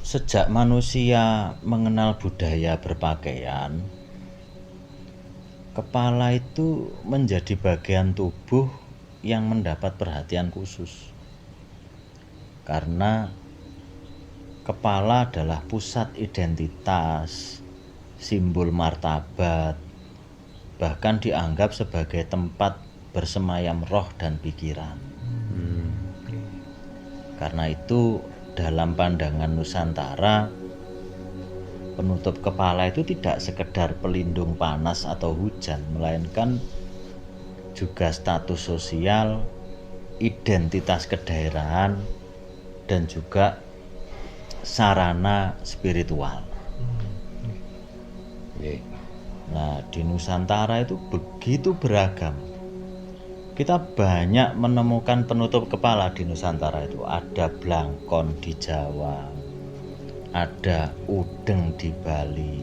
Sejak manusia mengenal budaya berpakaian, kepala itu menjadi bagian tubuh yang mendapat perhatian khusus. Karena kepala adalah pusat identitas, simbol martabat, bahkan dianggap sebagai tempat bersemayam roh dan pikiran. Karena itu dalam pandangan Nusantara, penutup kepala itu tidak sekedar pelindung panas atau hujan, melainkan juga status sosial, identitas kedaerahan, dan juga sarana spiritual. Nah, di Nusantara itu begitu beragam. Kita banyak menemukan penutup kepala di Nusantara itu. Ada blangkon di Jawa, ada udeng di Bali,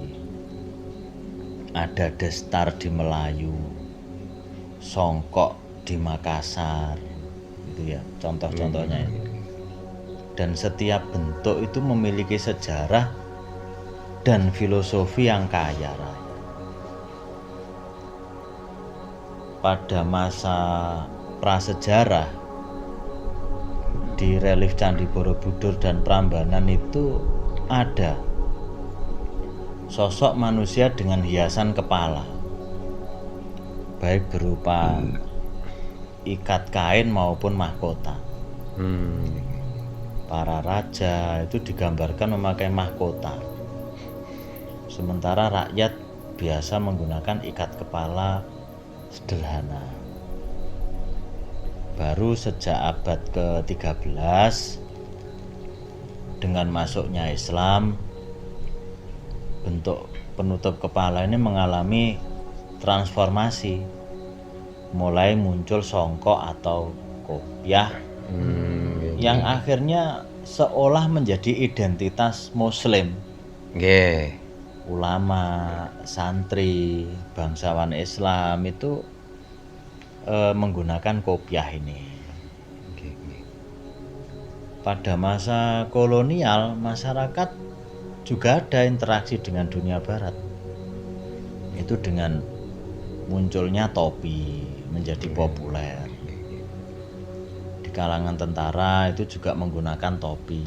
ada destar di Melayu, songkok di Makassar, gitu ya, contoh-contohnya itu. Dan setiap bentuk itu memiliki sejarah dan filosofi yang kaya raya. Pada masa prasejarah, di relief Candi Borobudur dan Prambanan itu ada sosok manusia dengan hiasan kepala, baik berupa ikat kain maupun mahkota. Para raja itu digambarkan memakai mahkota, sementara rakyat biasa menggunakan ikat kepala sederhana. Baru sejak abad ke-13 dengan masuknya Islam, bentuk penutup kepala ini mengalami transformasi. Mulai muncul songkok atau kopiah yang akhirnya seolah menjadi identitas Muslim. Ulama, santri, bangsawan Islam itu menggunakan kopiah ini. Pada masa kolonial, masyarakat juga ada interaksi dengan dunia barat. Itu dengan munculnya topi menjadi populer. Di kalangan tentara itu juga menggunakan topi.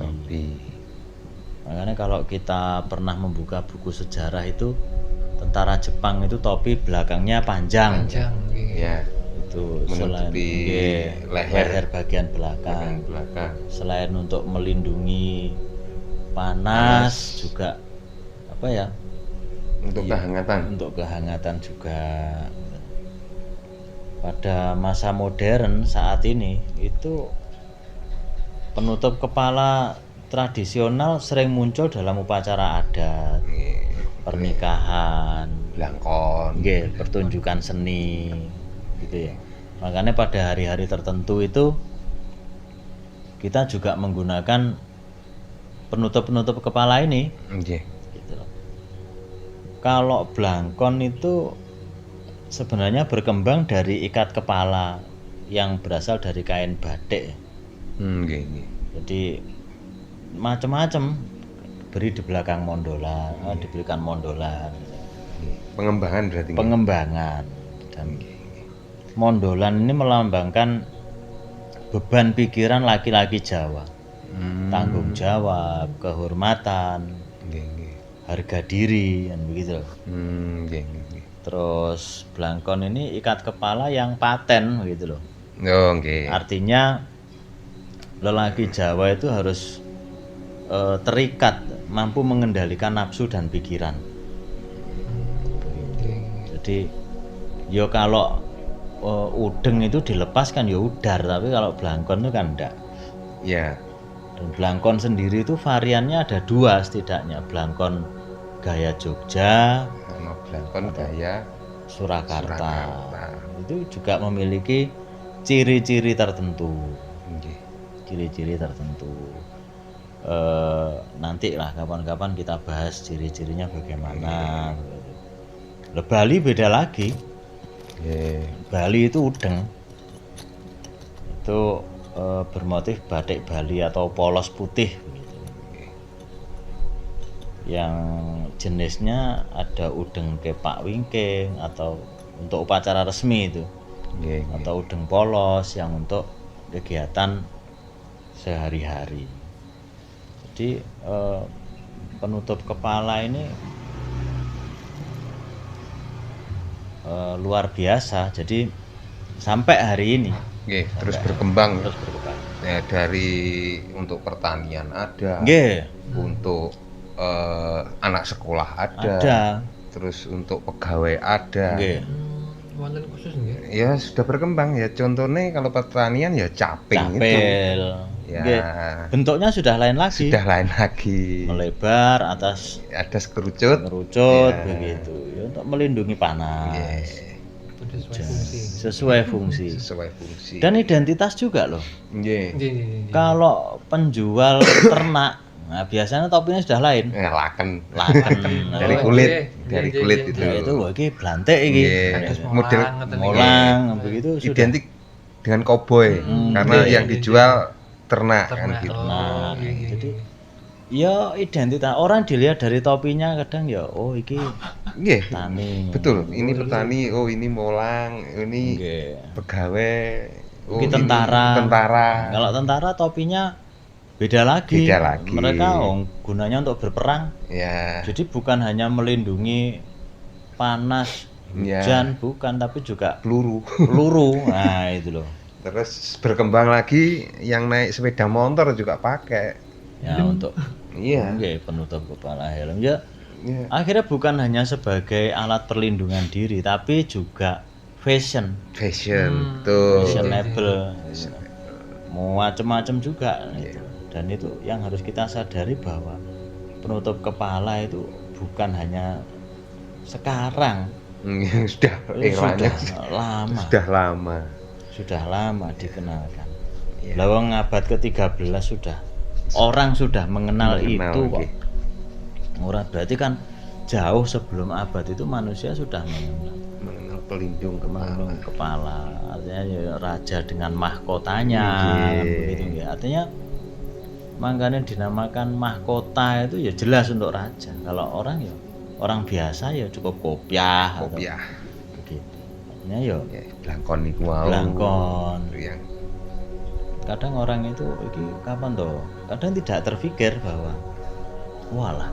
Makanya kalau kita pernah membuka buku sejarah itu, tentara Jepang itu topi belakangnya panjang. Ya. Itu Menutupi leher bagian belakang. Selain untuk melindungi panas, juga apa ya? Untuk kehangatan. Untuk kehangatan juga. Pada masa modern saat ini itu penutup kepala tradisional sering muncul dalam upacara adat, pernikahan, blangkon, pertunjukan seni, gitu ya. Makanya pada hari-hari tertentu itu kita juga menggunakan penutup-penutup kepala ini. Gitu loh. Kalau blangkon itu sebenarnya berkembang dari ikat kepala yang berasal dari kain batik. Jadi macam-macam, beri di belakang mondolan, diberikan mondolan. Pengembangan berarti. Pengembangan. Dan mondolan ini melambangkan beban pikiran laki-laki Jawa. Tanggung jawab, kehormatan, harga diri, kan begitu. Terus blangkon ini ikat kepala yang paten, begitu loh. Artinya lelaki Jawa itu harus terikat, mampu mengendalikan nafsu dan pikiran. Jadi yo kalau udeng itu dilepaskan ya udar, tapi kalau blangkon itu kan enggak. Ya. Dan blangkon sendiri itu variannya ada 2 setidaknya, blangkon gaya Jogja sama blangkon gaya Surakarta. Itu juga memiliki ciri-ciri tertentu. Ciri-ciri tertentu. Nanti lah kapan-kapan kita bahas ciri-cirinya bagaimana. Bali beda lagi. Bali itu udeng. Itu bermotif batik Bali atau polos putih. yang jenisnya ada udeng kepak wingking atau untuk upacara resmi itu, Nggih, nggih. atau udeng polos yang untuk kegiatan sehari-hari. Jadi penutup kepala ini luar biasa. Jadi sampai hari ini Nggih, terus berkembang. terus berkembang. Ya, dari untuk pertanian ada, Nggih, untuk anak sekolah ada, ada. terus untuk pegawai ada. Nggih. Wonten khusus nggih. Ya sudah berkembang ya. Contohnya kalau pertanian ya caping itu. Capil. Ya. Nggih. Bentuknya sudah lain lagi. Sudah lain lagi. Melebar atas Ada kerucut. mengerucut Ya. begitu. Ya, untuk melindungi panas. Nggih, Itu sesuai fungsi. Sesuai fungsi. sesuai fungsi. Dan identitas juga loh. Nggih. Nggih. Kalau penjual ternak, nah biasanya topinya sudah lain. Ya, laken. Laken. Dari Oh, kulit, iya. dari Iya, kulit iya, itu. Ya, itu wah iki blantik iki. Nggih. Kados Model molang, ngoten iki. Molang begitu sudah. identik dengan koboi karena Nggih. yang dijual ternak kan Ternak. gitu. Nah, Oh, iya. jadi ya identitas orang dilihat dari topinya kadang ya oh iki Nggih. tani. Betul, ini petani, oh ini molang, ini Nggih. pegawai, oh Ini tentara. tentara. Kalau tentara topinya beda lagi. Beda lagi. Mereka gunanya untuk berperang. Ya, Jadi bukan hanya melindungi panas, Ya. hujan, bukan, tapi juga peluru. peluru. Nah, itu loh. Terus berkembang lagi yang naik sepeda motor juga pakai. Ya untuk Iya. nggih, penutup kepala helm ya. Iya. Akhirnya bukan hanya sebagai alat perlindungan diri, tapi juga fashion, Fashion tuh. fashionable. Mau macam-macam juga itu. Dan itu yang harus kita sadari bahwa penutup kepala itu bukan hanya sekarang, Sudah itu eranya sudah lama dikenalkan. Iya. Lawang abad ke-13 sudah orang sudah mengenal itu kok. nggih. Ora berarti kan jauh sebelum abad itu manusia sudah Mengenal pelindung kepala. mengenal kepala. Artinya ya raja dengan mahkotanya Nggih. kan begitu ya. Artinya makanya dinamakan mahkota itu ya jelas untuk raja. Kalau orang ya orang biasa ya cukup kopiah atau Kopiah. begitu. Artinya ya Ya, blangkon niku wau. Blangkon. Yang kadang orang itu iki kapan toh? Kadang tidak terpikir bahwa walah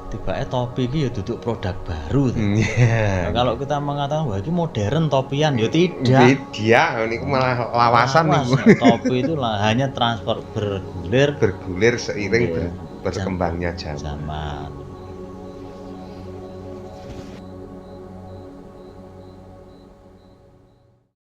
tiba-tiba topi iki ya duduk produk baru tuh. Iya. Nah, kalau kita mengatakan wah ini modern topian ya tidak. Dia niku malah lawasan Lawas, niku. topi itu hanya transfer bergulir Bergulir seiring Iya. berkembangnya zaman. zaman.